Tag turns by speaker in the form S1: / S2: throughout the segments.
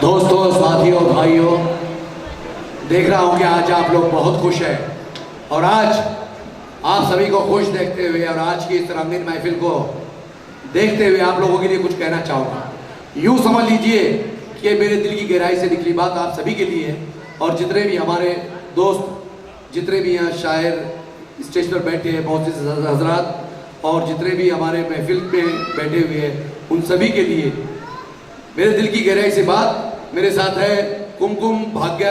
S1: दोस्तों, साथियों, भाइयों, देख रहा हूं कि आज आप लोग बहुत खुश हैं और आज आप सभी को खुश देखते हुए और आज की इस रंगीन महफिल को देखते हुए आप लोगों के लिए कुछ कहना चाहूँगा। यूँ समझ लीजिए कि ये मेरे दिल की गहराई से निकली बात आप सभी के लिए है और जितने भी हमारे दोस्त, जितने भी यहाँ शायर स्टेज पर बैठे हैं, मोअज़्ज़िज़ हज़रात और जितने भी हमारे महफिल में बैठे हुए हैं, उन सभी के लिए मेरे दिल की गहराई से बात। मेरे साथ है कुमकुम भाग्य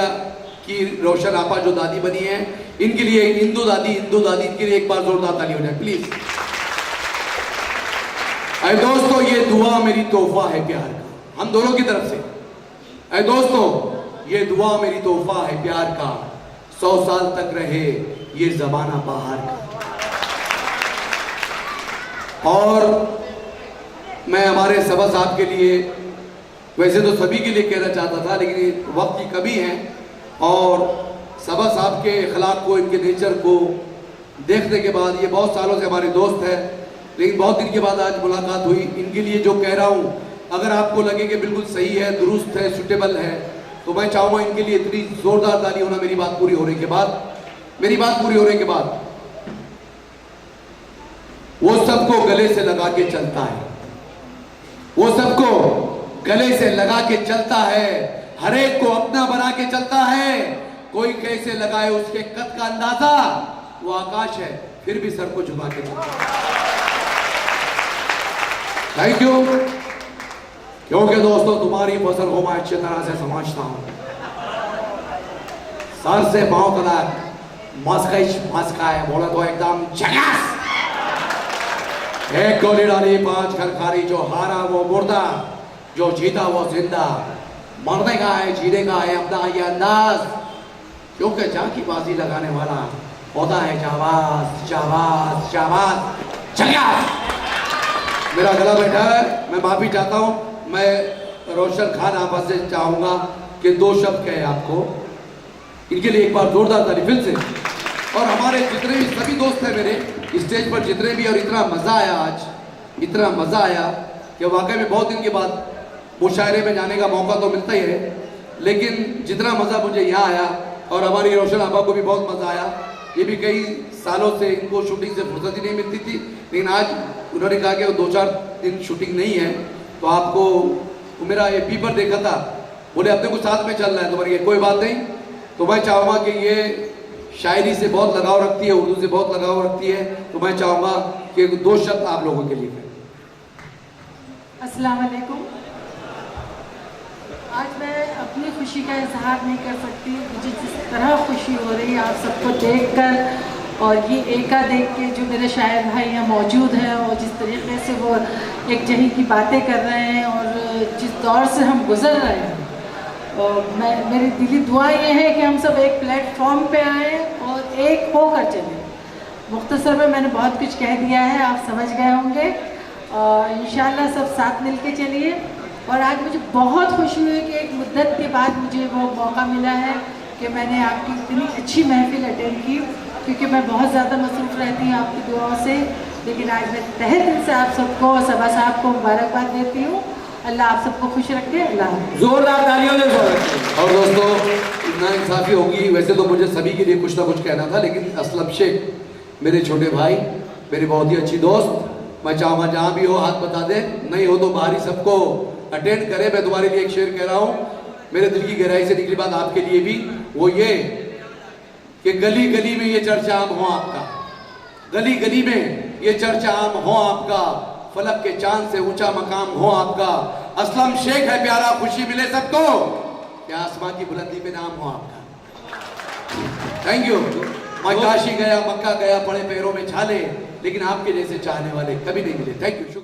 S1: की रोशन आपा जो दादी बनी है, इनके लिए इंदू दादी इनके लिए एक बार जोरदार ताली हो जाए प्लीज। अरे दोस्तों, ये दुआ मेरी तोहफा है प्यार का, हम दोनों की तरफ से। अरे दोस्तों, ये दुआ मेरी तोहफा है प्यार का, 100 साल तक रहे ये जमाना बाहर का। और मैं हमारे सबा साहब के लिए, वैसे तो सभी के लिए कहना चाहता था लेकिन वक्त की कमी है और सबा साहब के अखलाक को, इनके नेचर को देखने के बाद, ये बहुत सालों से हमारे दोस्त हैं लेकिन बहुत दिन के बाद आज मुलाकात हुई, इनके लिए जो कह रहा हूँ अगर आपको लगे कि बिल्कुल सही है, दुरुस्त है, सुटेबल है, तो मैं चाहूँगा इनके लिए इतनी जोरदार ताली होना मेरी बात पूरी होने के बाद। मेरी बात पूरी होने के बाद वो सबको गले से लगा के चलता है, वो सबको गले से लगा के चलता है, हर एक को अपना बना के चलता है। कोई कैसे लगाए उसके कद का अंदाजा, वो आकाश है फिर भी सर को झुका के चलता है। Thank you. क्योंकि दोस्तों तुम्हारी फसल को मैं अच्छी तरह से समझता हूं, सर से पांव तक मस्का है, बोला तो एकदम झकास। एक गोली डाली 5 खरखारी, जो हारा वो मुर्दा, जो जीता वो जिंदा। मरने का है, जीने का है अपना ये अंदाज, क्योंकि जाकी बाजी लगाने वाला होता है जाबाज जाबाज जाबाज झकास। मेरा गला बैठा है, मैं माफी चाहता हूं। मैं रोशन खान आपा से चाहूंगा कि 2 शब्द कहे आपको, इनके लिए एक बार जोरदार ताली फिर से। और हमारे जितने भी सभी दोस्त हैं मेरे स्टेज पर जितने भी, और इतना मजा आया आज, इतना मजा आया कि वाकई में बहुत दिन के बाद मुशायरे में जाने का मौका तो मिलता ही है, लेकिन जितना मजा मुझे यहाँ आया और हमारी रोशन आपा को भी बहुत मजा आया। ये भी कई सालों से इनको शूटिंग से फुर्सत ही नहीं मिलती थी, लेकिन आज उन्होंने कहा कि 2-4 दिन शूटिंग नहीं है तो आपको, तो मेरा एपी पर देखा था, बोले अपने को साथ में चलना है, तो मैंने कोई बात नहीं। तो मैं चाहूँगा कि ये शायरी से बहुत लगाव रखती है, उर्दू से बहुत लगाव रखती है, तो मैं चाहूँगा कि 2 शब्द आप लोगों के लिए।
S2: अस्सलाम वालेकुम। आज मैं अपनी खुशी का इजहार नहीं कर सकती, मुझे जिस तरह खुशी हो रही है आप सबको देखकर और ये एका देख के, जो मेरे शायर भाई यहाँ मौजूद हैं और जिस तरीके से वो एक जही की बातें कर रहे हैं और जिस दौर से हम गुज़र रहे हैं, और मेरी दिली दुआ ये है कि हम सब एक प्लेटफॉर्म पे आए और एक होकर चलें। मुख्तसर में मैंने बहुत कुछ कह दिया है, आप समझ गए होंगे, और इंशाल्लाह सब साथ मिल के चलिए। और आज मुझे बहुत खुशी हुई कि एक मुद्दत के बाद मुझे वो मौका मिला है कि मैंने आपकी इतनी अच्छी महफिल अटेंड की, क्योंकि मैं बहुत ज़्यादा मसरूफ़ रहती हूँ आपकी दुआओं से, लेकिन आज मैं तहे दिल से आप सबको, सबा साहब को मुबारकबाद देती हूँ। अल्लाह आप सबको खुश रखे। अल्लाह
S1: जोरदार तालियों से स्वागत। और दोस्तों, इतना इंसाफी होगी, वैसे तो मुझे सभी के लिए कुछ ना कुछ कहना था, लेकिन असलम शेख मेरे छोटे भाई, मेरे बहुत ही अच्छी दोस्त, मैं चाहूँगा जहाँ भी हो हाथ बता दे, नहीं हो तो बाहरी सबको अटेंड करे। मैं तुम्हारे लिए एक शेर कह रहा हूँ, मेरे दिल की गहराई से निकली बात आपके लिए भी, वो ये कि गली गली में ये चर्चा आम हो आपका, गली गली में ये चर्चा आम हो आपका, फलक के चांद से ऊंचा मकाम हो आपका। असलम शेख है प्यारा, खुशी मिले सबको, क्या आसमान की बुलंदी पे नाम हो आपका। Thank you. मैं काशी गया, मक्का गया, पड़े पैरों में छाले, लेकिन आपके जैसे चाहने वाले कभी नहीं मिले। Thank you.